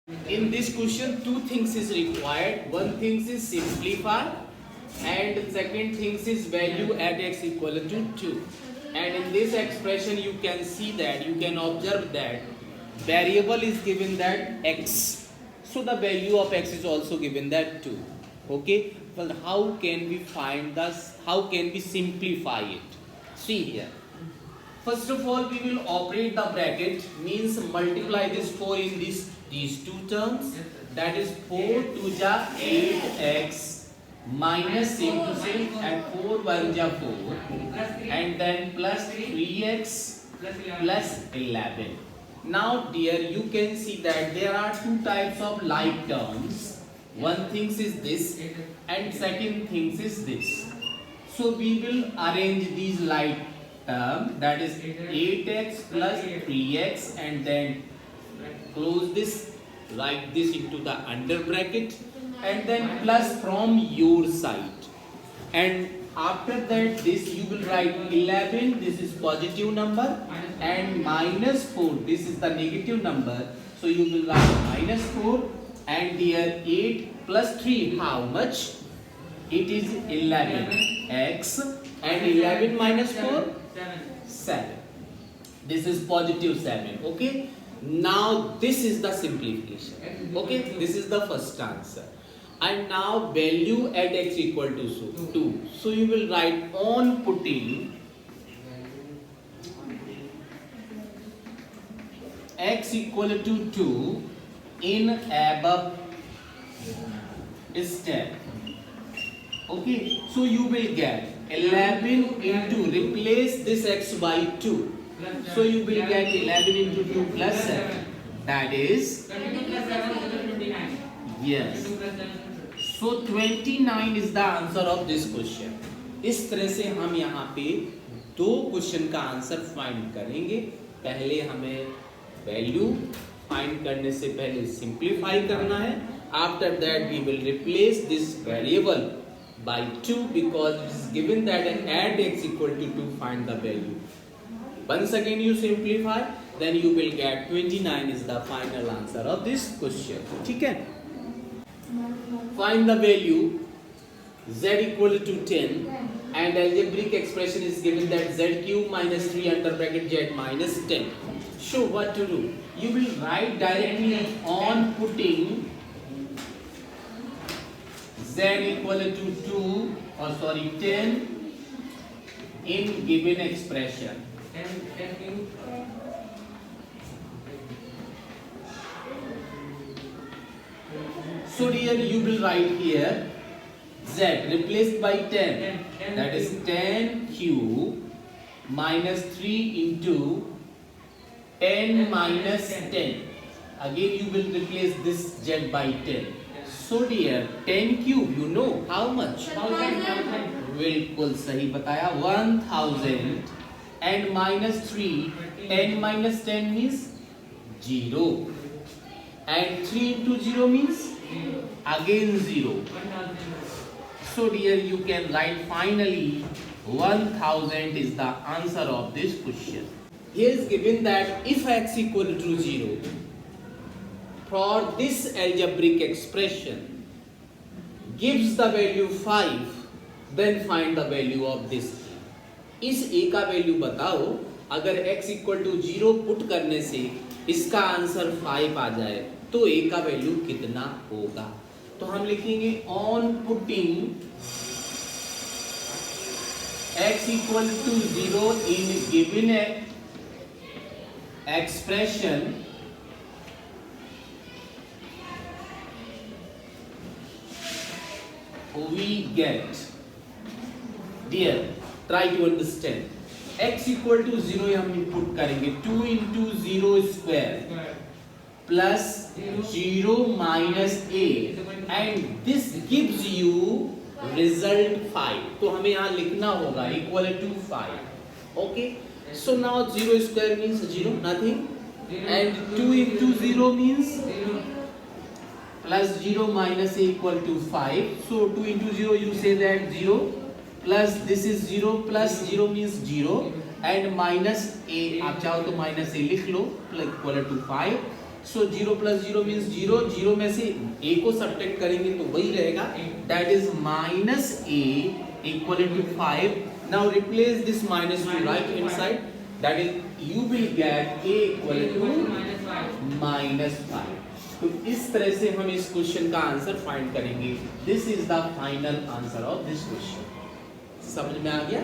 In this question, two things is required. One thing is simplify, and second thing is value at x equal to 2. And in this expression, you can see that, you can observe that variable is given that x. So the value of x is also given that 2. Okay. Well, how can we find this? How can we simplify it? See here. First of all, we will operate the bracket, means multiply this 4 in these two terms. That is 4 to the 8x minus same to same, and 4 1 ja 4, and then plus 3x plus 11. Now dear, you can see that there are two types of like terms. One thing is this and second thing is this. So we will arrange these like term, that is 8x plus 3x, and then close this, write this into the under bracket, and then plus from your side, and after that this you will write 11, this is positive number, and minus 4, this is the negative number, so you will write minus 4, and here 8 plus 3, how much? It is 11x, and 11 minus 4? 7. This is positive 7. Okay. Now this is the simplification. Okay. This is the first answer. And now value at x equal to 2. So you will write on putting x equal to 2 in above step. Okay. So you will get 11 into, replace this x by 2. So you will get 11 into 2 plus 7. That is, yes. So 29 is the answer of this question. इस तरह से हम यहाँ पे दो question का answer find करेंगे. पहले हमें वैल्यू फाइंड करने से पहले सिंप्लीफाई करना है. After that we will replace this variable by 2 because it is given that add x equal to 2, find the value. Once again you simplify, then you will get 29 is the final answer of this question. ठीक है? Find the value z equal to 10 and algebraic expression is given that z cube minus 3 under bracket z minus 10. So what to do? You will write directly on putting z equal to 10 in given expression. So dear, you will write here z replaced by 10, that is 10 cube minus 3 into 10 minus 10. Again you will replace this z by 10. So dear, 10 cube, you know how much? बिल्कुल सही बताया, 1000, and minus 3, 10 minus 10 means 0, and 3 into 0 means again 0. So dear, you can write finally 1000 is the answer of this question. Here is given that if x equal to 0, for this algebraic expression gives the value 5, then find the value of this. इस a का value बताओ, अगर x equal to 0 put करने से इसका answer 5 आ जाए तो a का वैल्यू कितना होगा? तो हम लिखेंगे on putting x equal to 0 in given expression we get, dear, try to understand, x equal to 0 हम इनपुट करेंगे 2 into 0 square plus 0 minus a, and this gives you result 5. तो हमें यहाँ लिखना होगा equal to 5. Okay, so now 0 square means 0, nothing, and 2 into 0 means plus 0 minus a equal to 5. So 2 into 0, you say that 0, plus this is 0 plus 0 means 0, and minus a, आप चाहो तो minus a लिख लो, equal to 5. So 0 plus 0 means 0, 0 में से a को subtract करेंगे तो वही रहेगा, that is minus a equal to 5. Now replace this minus to right hand side, that is you will get a equal to -5. तो इस तरह से हम इस क्वेश्चन का आंसर फाइंड करेंगे. This is the final answer of this question. समझ में आ गया?